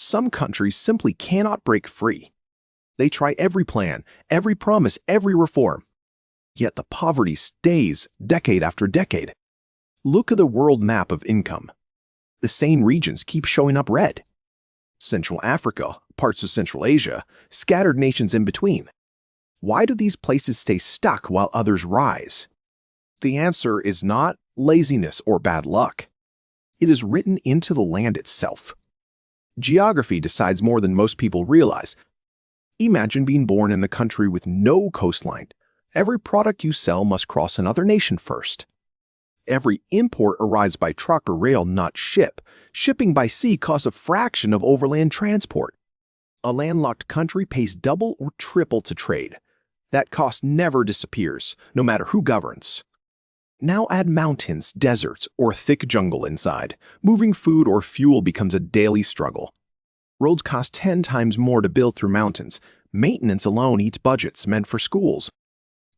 Some countries simply cannot break free. They try every plan, every promise, every reform. Yet the poverty stays decade after decade. Look at the world map of income. The same regions keep showing up red. Central Africa, parts of Central Asia, scattered nations in between. Why do these places stay stuck while others rise? The answer is not laziness or bad luck. It is written into the land itself. Geography decides more than most people realize. Imagine being born in a country with no coastline. Every product you sell must cross another nation first. Every import arrives by truck or rail, not ship. Shipping by sea costs a fraction of overland transport. A landlocked country pays double or triple to trade. That cost never disappears, no matter who governs. Now add mountains, deserts, or thick jungle inside. Moving food or fuel becomes a daily struggle. Roads cost 10 times more to build through mountains. Maintenance alone eats budgets meant for schools.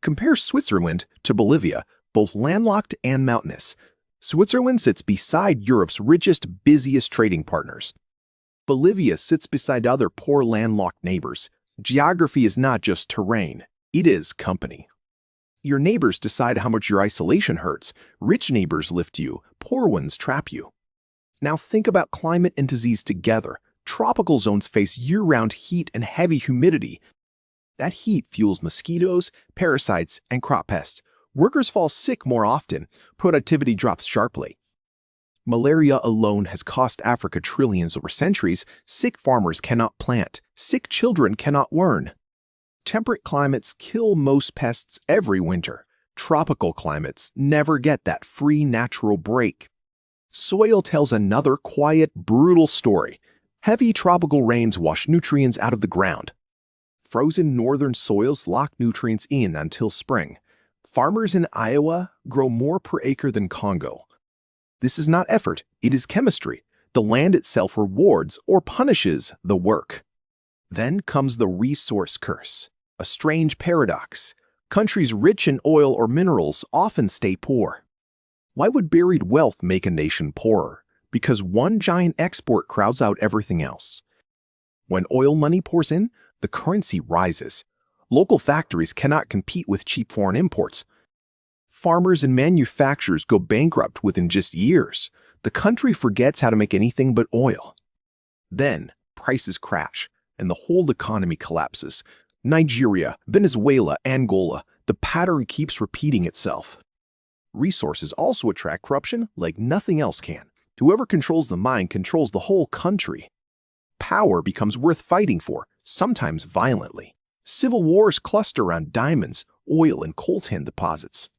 Compare Switzerland to Bolivia, both landlocked and mountainous. Switzerland sits beside Europe's richest, busiest trading partners. Bolivia sits beside other poor landlocked neighbors. Geography is not just terrain, it is company. Your neighbors decide how much your isolation hurts. Rich neighbors lift you, poor ones trap you. Now think about climate and disease together. Tropical zones face year-round heat and heavy humidity. That heat fuels mosquitoes, parasites, and crop pests. Workers fall sick more often. Productivity drops sharply. Malaria alone has cost Africa trillions over centuries. Sick farmers cannot plant. Sick children cannot learn. Temperate climates kill most pests every winter. Tropical climates never get that free natural break. Soil tells another quiet, brutal story. Heavy tropical rains wash nutrients out of the ground. Frozen northern soils lock nutrients in until spring. Farmers in Iowa grow more per acre than Congo. This is not effort, it is chemistry. The land itself rewards or punishes the work. Then comes the resource curse, a strange paradox. Countries rich in oil or minerals often stay poor. Why would buried wealth make a nation poorer? Because one giant export crowds out everything else. When oil money pours in, the currency rises. Local factories cannot compete with cheap foreign imports. Farmers and manufacturers go bankrupt within just years. The country forgets how to make anything but oil. Then, prices crash, and the whole economy collapses. Nigeria, Venezuela, Angola, the pattern keeps repeating itself. Resources also attract corruption like nothing else can. Whoever controls the mind controls the whole country. Power becomes worth fighting for, sometimes violently. Civil wars cluster around diamonds, oil, and coltan deposits.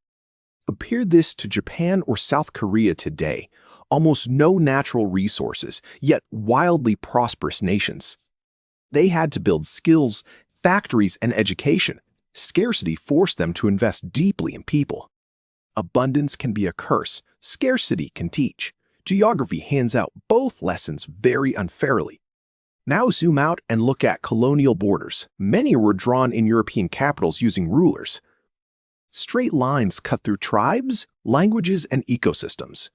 Compare this to Japan or South Korea today. Almost no natural resources, yet wildly prosperous nations. They had to build skills, factories, and education. Scarcity forced them to invest deeply in people. Abundance can be a curse. Scarcity can teach. Geography hands out both lessons very unfairly. Now zoom out and look at colonial borders. Many were drawn in European capitals using rulers. Straight lines cut through tribes, languages, and ecosystems.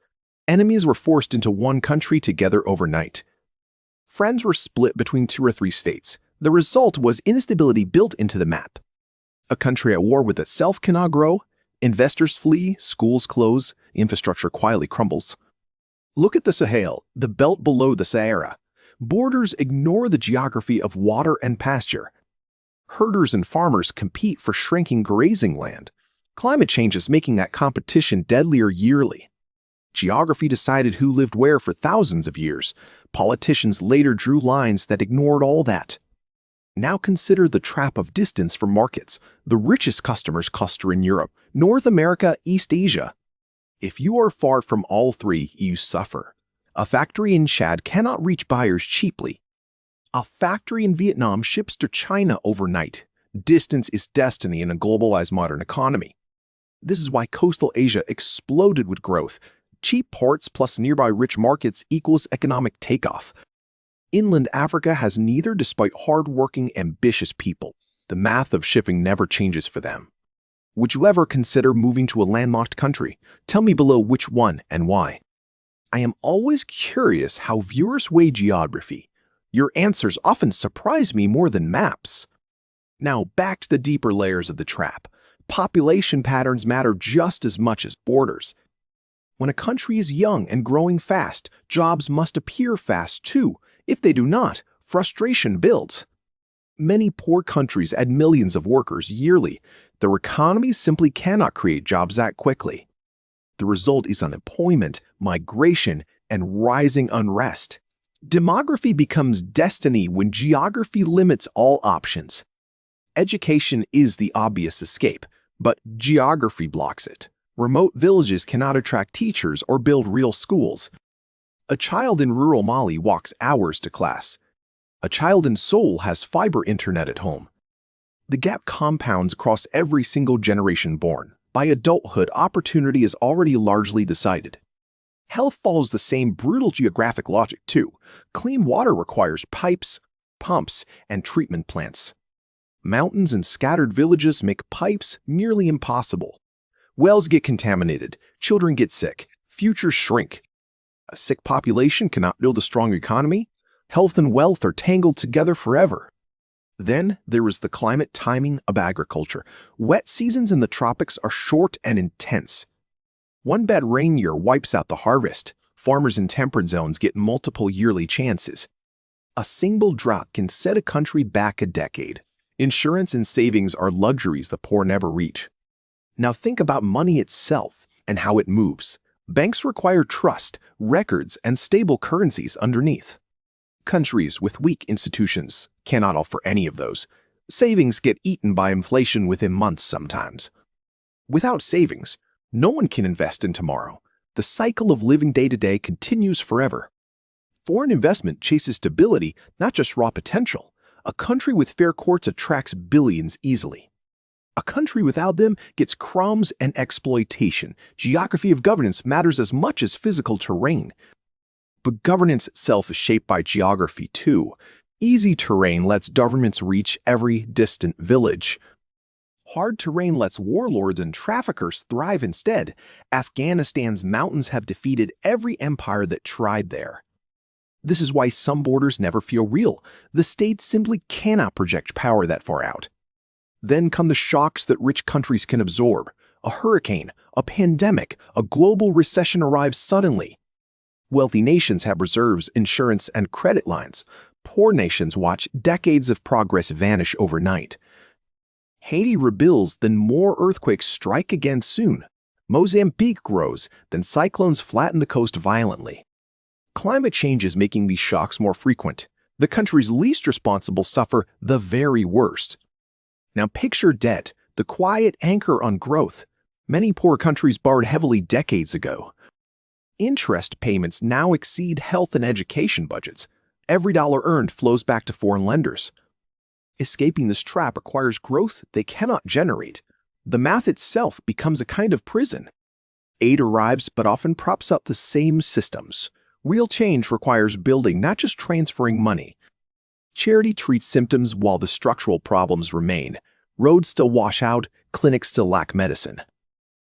Enemies were forced into one country together overnight. Friends were split between 2 or 3 states. The result was instability built into the map. A country at war with itself cannot grow. Investors flee, schools close, infrastructure quietly crumbles. Look at the Sahel, the belt below the Sahara. Borders ignore the geography of water and pasture. Herders and farmers compete for shrinking grazing land. Climate change is making that competition deadlier yearly. Geography decided who lived where for thousands of years. Politicians later drew lines that ignored all that. Now consider the trap of distance for markets. The richest customers cluster in Europe, North America, East Asia. If you are far from all three, you suffer. A factory in Chad cannot reach buyers cheaply. A factory in Vietnam ships to China overnight. Distance is destiny in a globalized modern economy. This is why coastal Asia exploded with growth. Cheap ports plus nearby rich markets equals economic takeoff. Inland Africa has neither despite hard-working, ambitious people. The math of shipping never changes for them. Would you ever consider moving to a landlocked country? Tell me below which one and why. I am always curious how viewers weigh geography. Your answers often surprise me more than maps. Now, back to the deeper layers of the trap. Population patterns matter just as much as borders. When a country is young and growing fast, jobs must appear fast too. If they do not, frustration builds. Many poor countries add millions of workers yearly. Their economies simply cannot create jobs that quickly. The result is unemployment, migration, and rising unrest. Demography becomes destiny when geography limits all options. Education is the obvious escape, but geography blocks it. Remote villages cannot attract teachers or build real schools. A child in rural Mali walks hours to class. A child in Seoul has fiber internet at home. The gap compounds across every single generation born. By adulthood, opportunity is already largely decided. Health follows the same brutal geographic logic too. Clean water requires pipes, pumps, and treatment plants. Mountains and scattered villages make pipes nearly impossible. Wells get contaminated, children get sick, futures shrink. A sick population cannot build a strong economy. Health and wealth are tangled together forever. Then there is the climate timing of agriculture. Wet seasons in the tropics are short and intense. One bad rain year wipes out the harvest. Farmers in temperate zones get multiple yearly chances. A single drought can set a country back a decade. Insurance and savings are luxuries the poor never reach. Now think about money itself and how it moves. Banks require trust, records, and stable currencies underneath. Countries with weak institutions cannot offer any of those. Savings get eaten by inflation within months sometimes. Without savings, no one can invest in tomorrow. The cycle of living day to day continues forever. Foreign investment chases stability, not just raw potential. A country with fair courts attracts billions easily. A country without them gets crumbs and exploitation. Geography of governance matters as much as physical terrain. But governance itself is shaped by geography too. Easy terrain lets governments reach every distant village. Hard terrain lets warlords and traffickers thrive instead. Afghanistan's mountains have defeated every empire that tried there. This is why some borders never feel real. The state simply cannot project power that far out. Then come the shocks that rich countries can absorb. A hurricane, a pandemic, a global recession arrives suddenly. Wealthy nations have reserves, insurance, and credit lines. Poor nations watch decades of progress vanish overnight. Haiti rebuilds, then more earthquakes strike again soon. Mozambique grows, then cyclones flatten the coast violently. Climate change is making these shocks more frequent. The countries least responsible suffer the very worst. Now picture debt, the quiet anchor on growth. Many poor countries borrowed heavily decades ago. Interest payments now exceed health and education budgets. Every dollar earned flows back to foreign lenders. Escaping this trap requires growth they cannot generate. The math itself becomes a kind of prison. Aid arrives but often props up the same systems. Real change requires building, not just transferring money. Charity treats symptoms while the structural problems remain. Roads still wash out, clinics still lack medicine.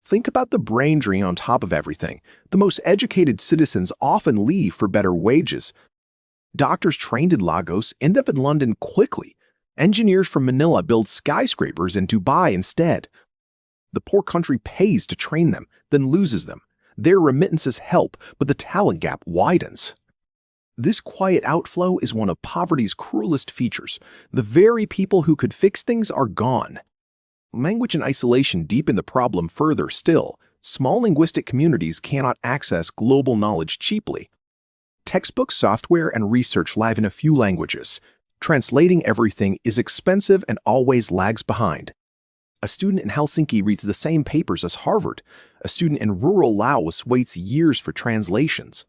Think about the brain drain on top of everything. The most educated citizens often leave for better wages. Doctors trained in Lagos end up in London quickly. Engineers from Manila build skyscrapers in Dubai instead. The poor country pays to train them, then loses them. Their remittances help, but the talent gap widens. This quiet outflow is one of poverty's cruelest features. The very people who could fix things are gone. Language and isolation deepen the problem further still. Small linguistic communities cannot access global knowledge cheaply. Textbook software and research live in a few languages. Translating everything is expensive and always lags behind. A student in Helsinki reads the same papers as Harvard. A student in rural Laos waits years for translations.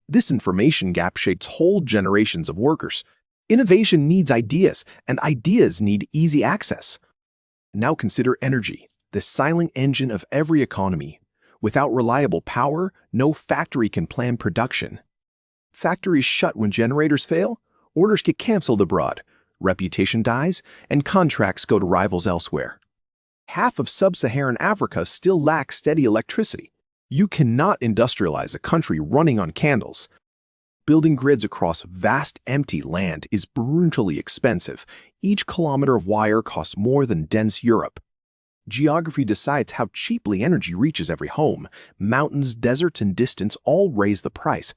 This information gap shapes whole generations of workers. Innovation needs ideas, and ideas need easy access. Now consider energy, the silent engine of every economy. Without reliable power, no factory can plan production. Factories shut when generators fail, orders get canceled abroad, reputation dies, and contracts go to rivals elsewhere. Half of sub-Saharan Africa still lacks steady electricity. You cannot industrialize a country running on candles. Building grids across vast empty land is brutally expensive. Each kilometer of wire costs more than dense Europe. Geography decides how cheaply energy reaches every home. Mountains, deserts, and distance all raise the price.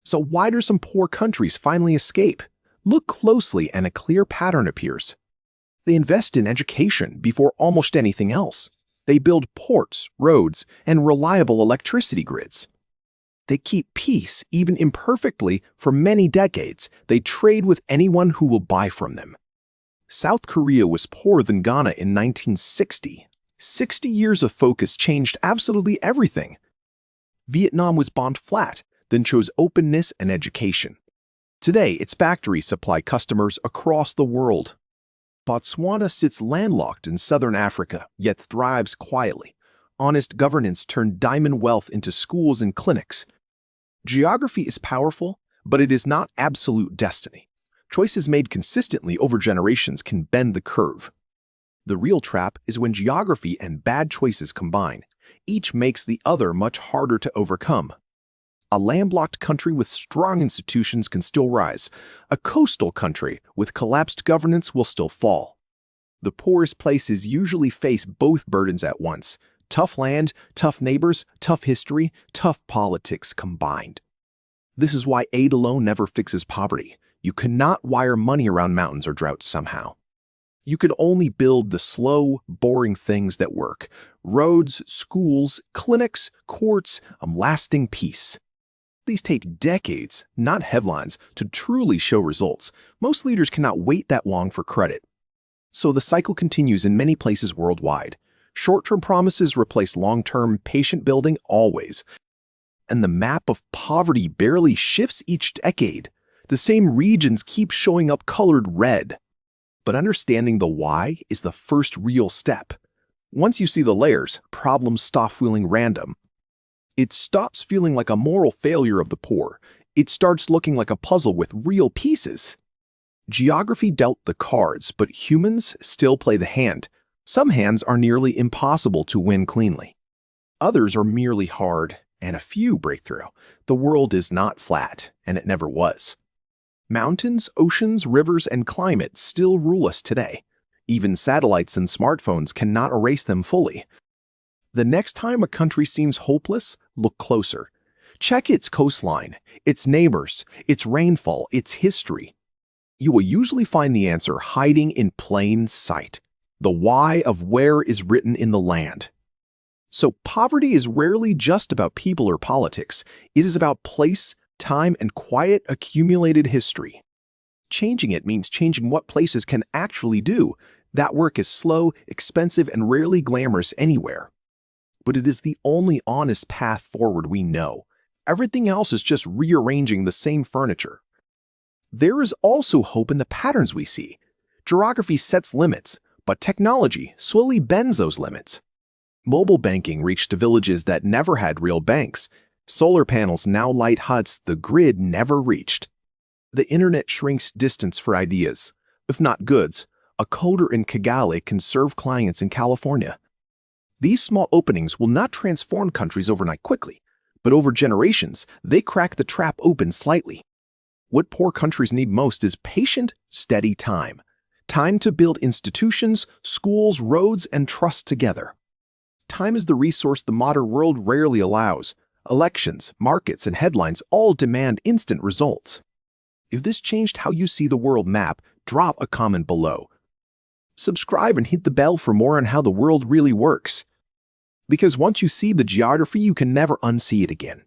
So why do some poor countries finally escape? Look closely and a clear pattern appears. They invest in education before almost anything else. They build ports, roads, and reliable electricity grids. They keep peace, even imperfectly, for many decades. They trade with anyone who will buy from them. South Korea was poorer than Ghana in 1960. 60 years of focus changed absolutely everything. Vietnam was bombed flat, then chose openness and education. Today, its factories supply customers across the world. Botswana sits landlocked in southern Africa, yet thrives quietly. Honest governance turned diamond wealth into schools and clinics. Geography is powerful, but it is not absolute destiny. Choices made consistently over generations can bend the curve. The real trap is when geography and bad choices combine. Each makes the other much harder to overcome. A landlocked country with strong institutions can still rise. A coastal country with collapsed governance will still fall. The poorest places usually face both burdens at once. Tough land, tough neighbors, tough history, tough politics combined. This is why aid alone never fixes poverty. You cannot wire money around mountains or droughts somehow. You can only build the slow, boring things that work. Roads, schools, clinics, courts, lasting peace. These take decades, not headlines, to truly show results. Most leaders cannot wait that long for credit. So the cycle continues in many places worldwide. Short-term promises replace long-term patient building always. And the map of poverty barely shifts each decade. The same regions keep showing up colored red. But understanding the why is the first real step. Once you see the layers, problems stop feeling random. It stops feeling like a moral failure of the poor. It starts looking like a puzzle with real pieces. Geography dealt the cards, but humans still play the hand. Some hands are nearly impossible to win cleanly. Others are merely hard, and a few break through. The world is not flat, and it never was. Mountains, oceans, rivers, and climate still rule us today. Even satellites and smartphones cannot erase them fully. The next time a country seems hopeless, look closer. Check its coastline, its neighbors, its rainfall, its history. You will usually find the answer hiding in plain sight. The why of where is written in the land. So poverty is rarely just about people or politics. It is about place, time, and quiet accumulated history. Changing it means changing what places can actually do. That work is slow, expensive, and rarely glamorous anywhere. But it is the only honest path forward we know. Everything else is just rearranging the same furniture. There is also hope in the patterns we see. Geography sets limits, but technology slowly bends those limits. Mobile banking reached to villages that never had real banks. Solar panels now light huts the grid never reached. The internet shrinks distance for ideas, if not goods. A coder in Kigali can serve clients in California. These small openings will not transform countries overnight quickly, but over generations, they crack the trap open slightly. What poor countries need most is patient, steady time. Time to build institutions, schools, roads, and trust together. Time is the resource the modern world rarely allows. Elections, markets, and headlines all demand instant results. If this changed how you see the world map, drop a comment below. Subscribe and hit the bell for more on how the world really works. Because once you see the geography, you can never unsee it again.